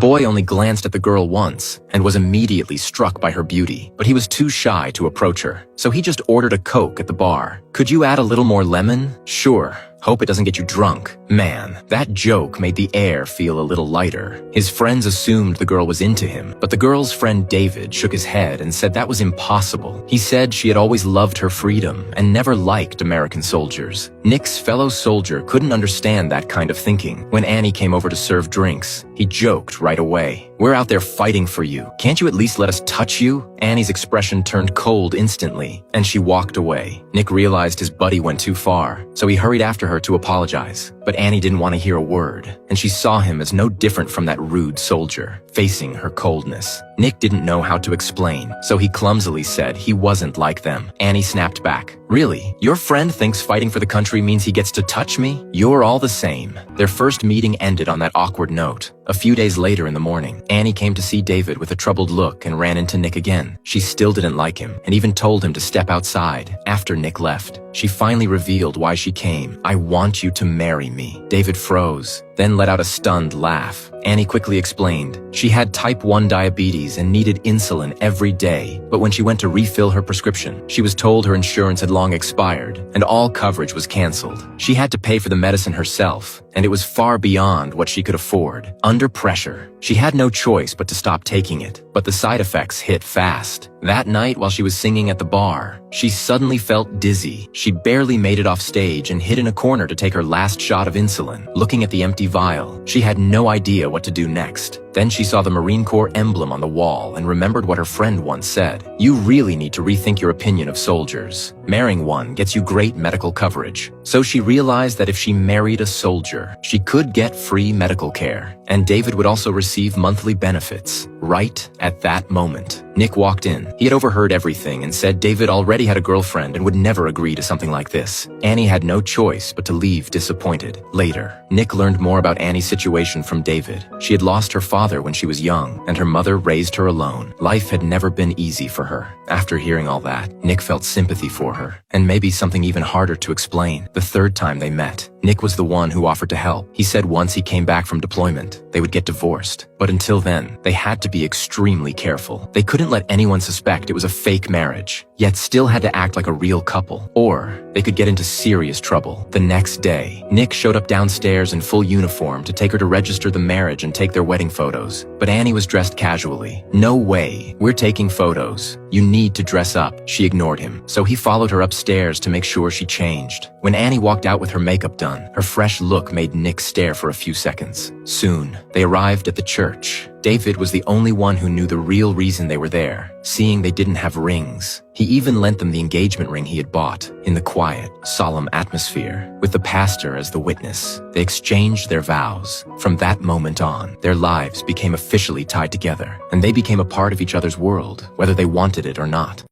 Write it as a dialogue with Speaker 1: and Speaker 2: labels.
Speaker 1: Boy only glanced at the girl once and was immediately struck by her beauty, but he was too shy to approach her, so he just ordered a Coke at the bar. "Could you add a little more lemon?" "Sure. Hope it doesn't get you drunk." Man, that joke made the air feel a little lighter. His friends assumed the girl was into him, but the girl's friend David shook his head and said that was impossible. He said she had always loved her freedom and never liked American soldiers. Nick's fellow soldier couldn't understand that kind of thinking. When Annie came over to serve drinks, he joked right away. "We're out there fighting for you. Can't you at least let us touch you?" Annie's expression turned cold instantly, and she walked away. Nick realized his buddy went too far, so he hurried after her to apologize. But Annie didn't want to hear a word, and she saw him as no different from that rude soldier, facing her coldness. Nick didn't know how to explain, so he clumsily said he wasn't like them. Annie snapped back. "Really? Your friend thinks fighting for the country means he gets to touch me? You're all the same." Their first meeting ended on that awkward note. A few days later in the morning, Annie came to see David with a troubled look and ran into Nick again. She still didn't like him, and even told him to step outside after Nick left. She finally revealed why she came. "I want you to marry me." David froze, then let out a stunned laugh. Annie quickly explained. She had type 1 diabetes and needed insulin every day, but when she went to refill her prescription, she was told her insurance had long expired, and all coverage was canceled. She had to pay for the medicine herself, and it was far beyond what she could afford. Under pressure, she had no choice but to stop taking it, but the side effects hit fast. That night, while she was singing at the bar, she suddenly felt dizzy. She barely made it off stage and hid in a corner to take her last shot of insulin. Looking at the empty vial, she had no idea what to do next. Then she saw the Marine Corps emblem on the wall and remembered what her friend once said. "You really need to rethink your opinion of soldiers. Marrying one gets you great medical coverage." So she realized that if she married a soldier, she could get free medical care, and David would also receive monthly benefits. Right at that moment, Nick walked in. He had overheard everything and said David already had a girlfriend and would never agree to something like this. Annie had no choice but to leave disappointed. Later, Nick learned more about Annie's situation from David. She had lost her father when she was young, and her mother raised her alone. Life had never been easy for her. After hearing all that, Nick felt sympathy for her, and maybe something even harder to explain. The third time they met, Nick was the one who offered to help. He said once he came back from deployment, they would get divorced. But until then, they had to be extremely careful. They couldn't let anyone suspect it was a fake marriage, yet still had to act like a real couple, or they could get into serious trouble. The next day, Nick showed up downstairs in full uniform to take her to register the marriage and take their wedding photos. But Annie was dressed casually. "No way, we're taking photos. You need to dress up." She ignored him, so he followed her upstairs to make sure she changed. When Annie walked out with her makeup done, her fresh look made Nick stare for a few seconds. Soon, they arrived at the church. David was the only one who knew the real reason they were there, seeing they didn't have rings. He even lent them the engagement ring he had bought. In the quiet, solemn atmosphere, with the pastor as the witness, they exchanged their vows. From that moment on, their lives became officially tied together, and they became a part of each other's world, whether they wanted it or not.